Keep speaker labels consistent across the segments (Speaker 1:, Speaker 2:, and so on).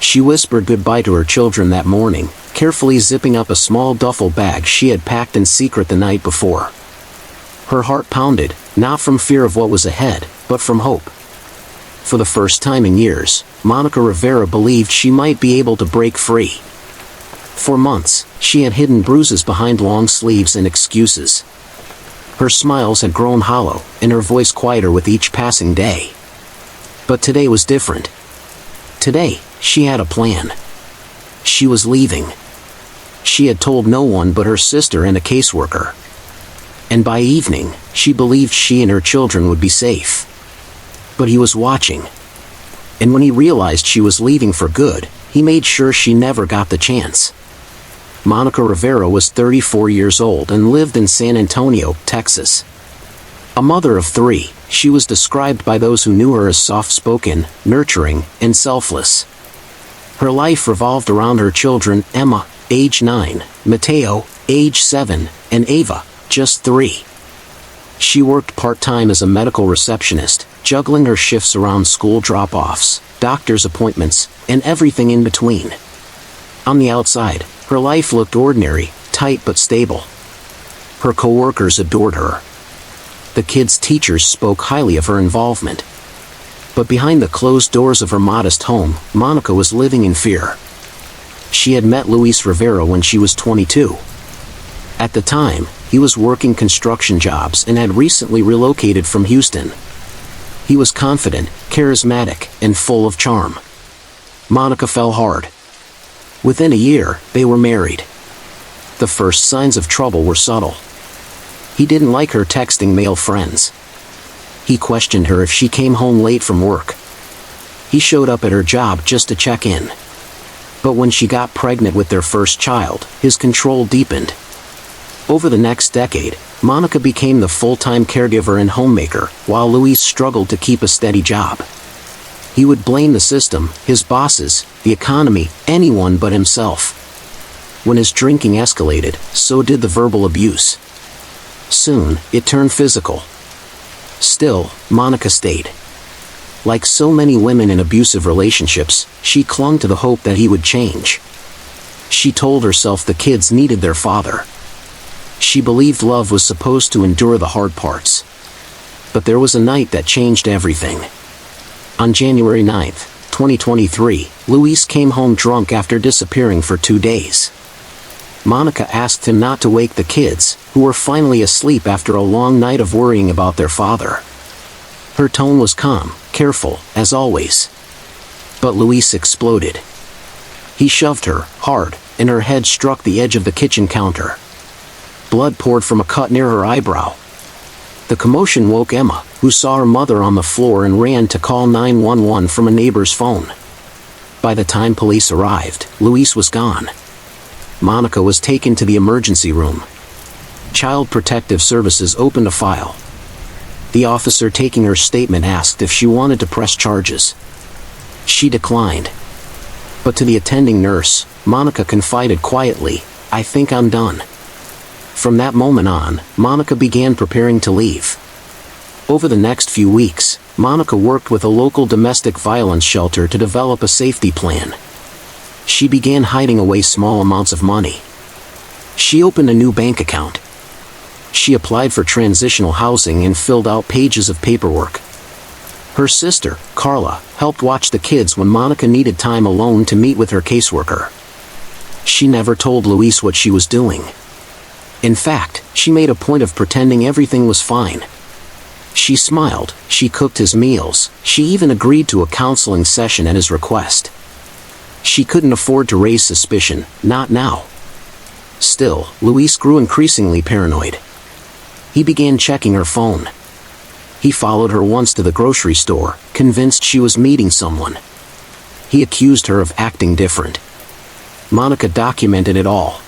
Speaker 1: She whispered goodbye to her children that morning, carefully zipping up a small duffel bag she had packed in secret the night before. Her heart pounded, not from fear of what was ahead, but from hope. For the first time in years, Monica Rivera believed she might be able to break free. For months, she had hidden bruises behind long sleeves and excuses. Her smiles had grown hollow, and her voice quieter with each passing day. But today was different. Today, she had a plan. She was leaving. She had told no one but her sister and a caseworker. And by evening, she believed she and her children would be safe. But he was watching. And when he realized she was leaving for good, he made sure she never got the chance. Monica Rivera was 34 years old and lived in San Antonio, Texas. A mother of 3, she was described by those who knew her as soft-spoken, nurturing, and selfless. Her life revolved around her children, Emma, age 9, Mateo, age 7, and Ava, just 3. She worked part-time as a medical receptionist, juggling her shifts around school drop-offs, doctor's appointments, and everything in between. On the outside, her life looked ordinary, tight but stable. Her co-workers adored her. The kids' teachers spoke highly of her involvement. But behind the closed doors of her modest home, Monica was living in fear. She had met Luis Rivera when she was 22. At the time, he was working construction jobs and had recently relocated from Houston. He was confident, charismatic, and full of charm. Monica fell hard. Within a year, they were married. The first signs of trouble were subtle. He didn't like her texting male friends. He questioned her if she came home late from work. He showed up at her job just to check in. But when she got pregnant with their first child, his control deepened. Over the next decade, Monica became the full-time caregiver and homemaker, while Luis struggled to keep a steady job. He would blame the system, his bosses, the economy, anyone but himself. When his drinking escalated, so did the verbal abuse. Soon, it turned physical. Still, Monica stayed. Like so many women in abusive relationships, she clung to the hope that he would change. She told herself the kids needed their father. She believed love was supposed to endure the hard parts. But there was a night that changed everything. On January 9, 2023, Luis came home drunk after disappearing for 2 days. Monica asked him not to wake the kids, who were finally asleep after a long night of worrying about their father. Her tone was calm, careful, as always. But Luis exploded. He shoved her, hard, and her head struck the edge of the kitchen counter. Blood poured from a cut near her eyebrow. The commotion woke Emma, who saw her mother on the floor and ran to call 911 from a neighbor's phone. By the time police arrived, Luis was gone. Monica was taken to the emergency room. Child Protective Services opened a file. The officer taking her statement asked if she wanted to press charges. She declined. But to the attending nurse, Monica confided quietly, "I think I'm done." From that moment on, Monica began preparing to leave. Over the next few weeks, Monica worked with a local domestic violence shelter to develop a safety plan. She began hiding away small amounts of money. She opened a new bank account. She applied for transitional housing and filled out pages of paperwork. Her sister, Carla, helped watch the kids when Monica needed time alone to meet with her caseworker. She never told Luis what she was doing. In fact, she made a point of pretending everything was fine. She smiled, she cooked his meals, she even agreed to a counseling session at his request. She couldn't afford to raise suspicion, not now. Still, Luis grew increasingly paranoid. He began checking her phone. He followed her once to the grocery store, convinced she was meeting someone. He accused her of acting different. Monica documented it all.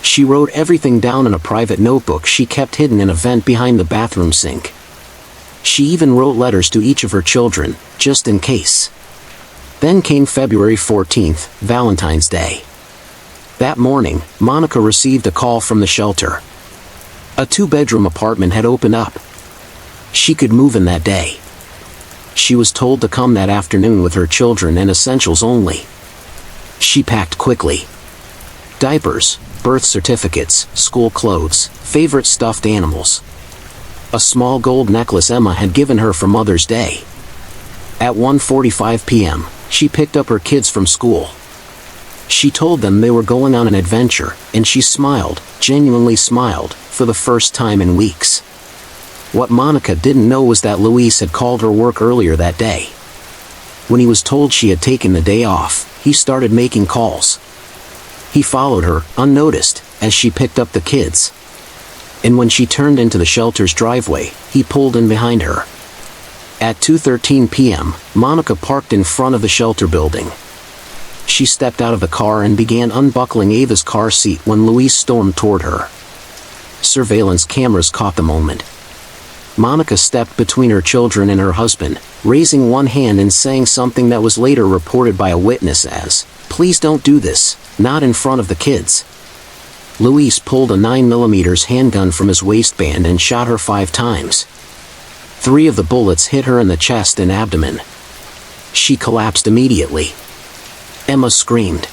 Speaker 1: She wrote everything down in a private notebook she kept hidden in a vent behind the bathroom sink. She even wrote letters to each of her children, just in case. Then came February 14th, Valentine's Day. That morning, Monica received a call from the shelter. A 2-bedroom apartment had opened up. She could move in that day. She was told to come that afternoon with her children and essentials only. She packed quickly. Diapers, birth certificates, school clothes, favorite stuffed animals. A small gold necklace Emma had given her for Mother's Day. At 1:45 p.m., she picked up her kids from school. She told them they were going on an adventure, and she smiled, genuinely smiled, for the first time in weeks. What Monica didn't know was that Luis had called her work earlier that day. When he was told she had taken the day off, he started making calls. He followed her, unnoticed, as she picked up the kids. And when she turned into the shelter's driveway, he pulled in behind her. At 2:13 p.m., Monica parked in front of the shelter building. She stepped out of the car and began unbuckling Ava's car seat when Luis stormed toward her. Surveillance cameras caught the moment. Monica stepped between her children and her husband, raising one hand and saying something that was later reported by a witness as, "Please don't do this, not in front of the kids." Luis pulled a 9mm handgun from his waistband and shot her 5 times. 3 of the bullets hit her in the chest and abdomen. She collapsed immediately. Emma screamed.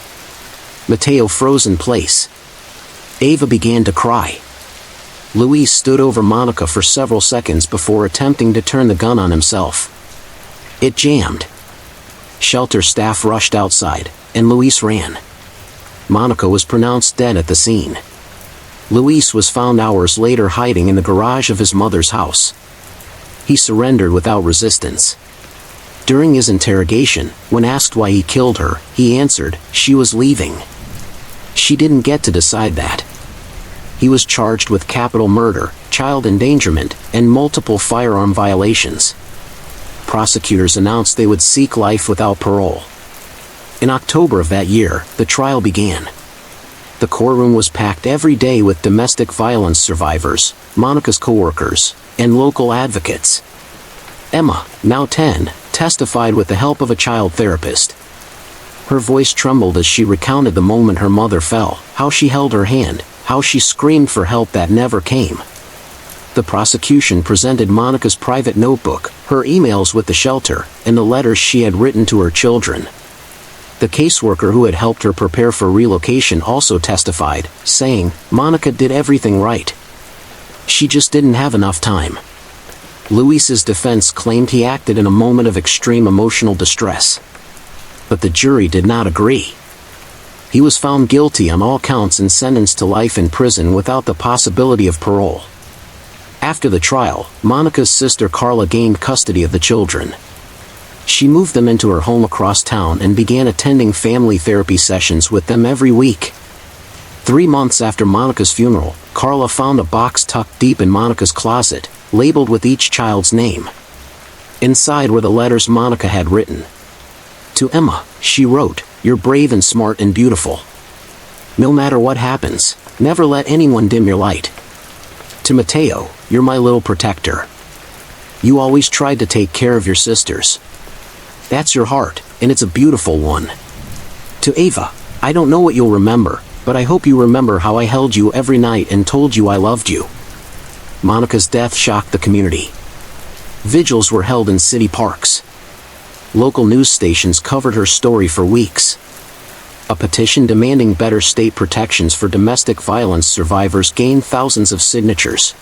Speaker 1: Mateo froze in place. Ava began to cry. Luis stood over Monica for several seconds before attempting to turn the gun on himself. It jammed. Shelter staff rushed outside, and Luis ran. Monica was pronounced dead at the scene. Luis was found hours later hiding in the garage of his mother's house. He surrendered without resistance. During his interrogation, when asked why he killed her, he answered, "She was leaving." She didn't get to decide that. He was charged with capital murder, child endangerment, and multiple firearm violations. Prosecutors announced they would seek life without parole. In October of that year, the trial began. The courtroom was packed every day with domestic violence survivors, Monica's coworkers, and local advocates. Emma, now 10, testified with the help of a child therapist. Her voice trembled as she recounted the moment her mother fell, how she held her hand, how she screamed for help that never came. The prosecution presented Monica's private notebook, her emails with the shelter, and the letters she had written to her children. The caseworker who had helped her prepare for relocation also testified, saying, "Monica did everything right. She just didn't have enough time." Luis's defense claimed he acted in a moment of extreme emotional distress. But the jury did not agree. He was found guilty on all counts and sentenced to life in prison without the possibility of parole. After the trial, Monica's sister Carla gained custody of the children. She moved them into her home across town and began attending family therapy sessions with them every week. 3 months after Monica's funeral, Carla found a box tucked deep in Monica's closet, labeled with each child's name. Inside were the letters Monica had written. To Emma, she wrote, "You're brave and smart and beautiful. No matter what happens, never let anyone dim your light. To Mateo, you're my little protector. You always tried to take care of your sisters. That's your heart, and it's a beautiful one. To Ava, I don't know what you'll remember, but I hope you remember how I held you every night and told you I loved you." Monica's death shocked the community. Vigils were held in city parks. Local news stations covered her story for weeks. A petition demanding better state protections for domestic violence survivors gained thousands of signatures.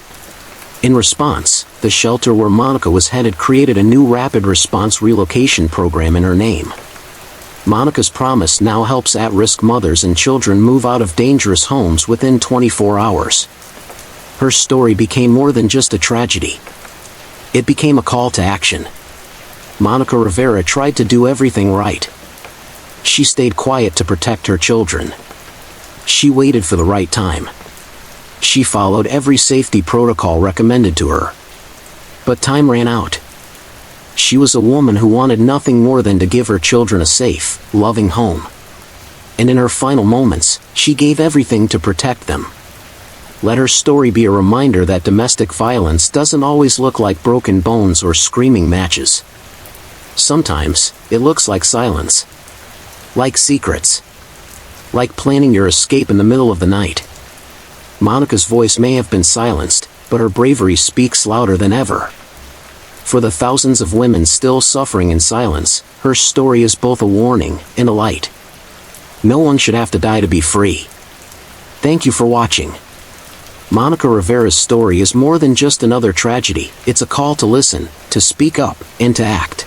Speaker 1: In response, the shelter where Monica was headed created a new rapid response relocation program in her name. Monica's promise now helps at-risk mothers and children move out of dangerous homes within 24 hours. Her story became more than just a tragedy. It became a call to action. Monica Rivera tried to do everything right. She stayed quiet to protect her children. She waited for the right time. She followed every safety protocol recommended to her. But time ran out. She was a woman who wanted nothing more than to give her children a safe, loving home. And in her final moments, she gave everything to protect them. Let her story be a reminder that domestic violence doesn't always look like broken bones or screaming matches. Sometimes, it looks like silence. Like secrets. Like planning your escape in the middle of the night. Monica's voice may have been silenced, but her bravery speaks louder than ever. For the thousands of women still suffering in silence, her story is both a warning and a light. No one should have to die to be free. Thank you for watching. Monica Rivera's story is more than just another tragedy. It's a call to listen, to speak up, and to act.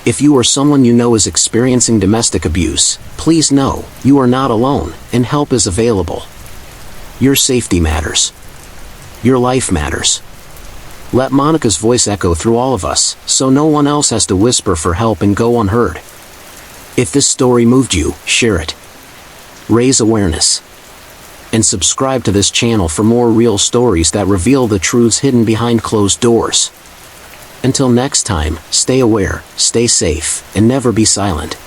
Speaker 1: If you or someone you know is experiencing domestic abuse, please know you are not alone, and help is available. Your safety matters. Your life matters. Let Monica's voice echo through all of us, so no one else has to whisper for help and go unheard. If this story moved you, share it. Raise awareness. And subscribe to this channel for more real stories that reveal the truths hidden behind closed doors. Until next time, stay aware, stay safe, and never be silent.